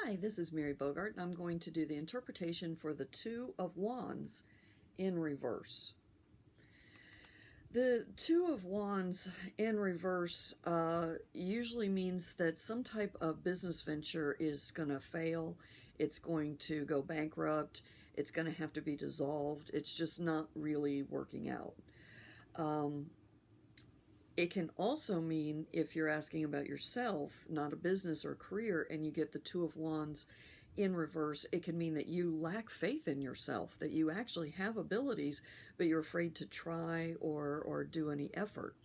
Hi, this is Mary Bogart, and I'm going to do the interpretation for the Two of Wands in reverse. The Two of Wands in reverse usually means that some type of business venture is going to fail. It's going to go bankrupt. It's going to have to be dissolved. It's just not really working out. It can also mean, if you're asking about yourself, not a business or career, and you get the Two of Wands in reverse, it can mean that you lack faith in yourself, that you actually have abilities, but you're afraid to try or do any effort.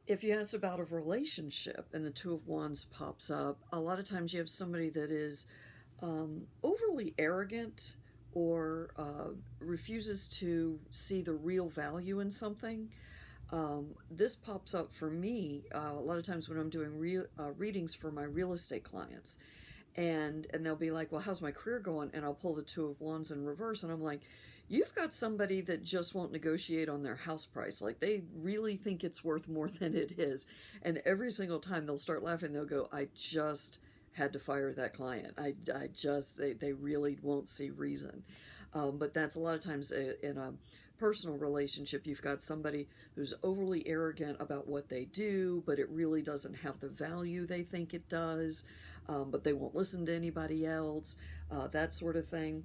If you ask about a relationship and the Two of Wands pops up, a lot of times you have somebody that is overly arrogant or refuses to see the real value in something. This pops up for me a lot of times when I'm doing readings for my real estate clients. And they'll be like, well, how's my career going? And I'll pull the Two of Wands in reverse. And I'm like, you've got somebody that just won't negotiate on their house price. Like, they really think it's worth more than it is. And every single time they'll start laughing, they'll go, I just had to fire that client. They really won't see reason. But that's a lot of times in a personal relationship, you've got somebody who's overly arrogant about what they do, but it really doesn't have the value they think it does, but they won't listen to anybody else, that sort of thing.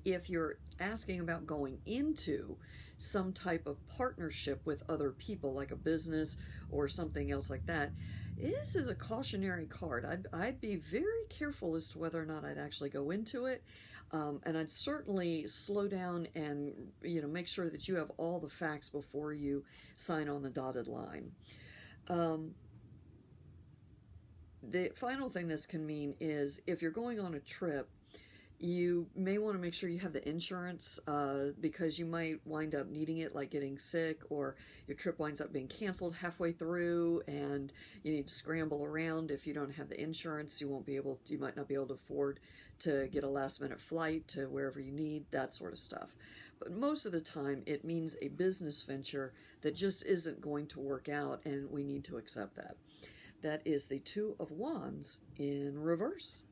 If you're asking about going into some type of partnership with other people, like a business or something else like that, this is a cautionary card. I'd be very careful as to whether or not I'd actually go into it. And I'd certainly slow down and make sure that you have all the facts before you sign on the dotted line. The final thing this can mean is if you're going on a trip, you may want to make sure you have the insurance because you might wind up needing it, like getting sick, or your trip winds up being canceled halfway through and you need to scramble around. If you don't have the insurance, you might not be able to afford to get a last minute flight to wherever you need, that sort of stuff. But most of the time it means a business venture that just isn't going to work out, and we need to accept that. That is the Two of Wands in reverse.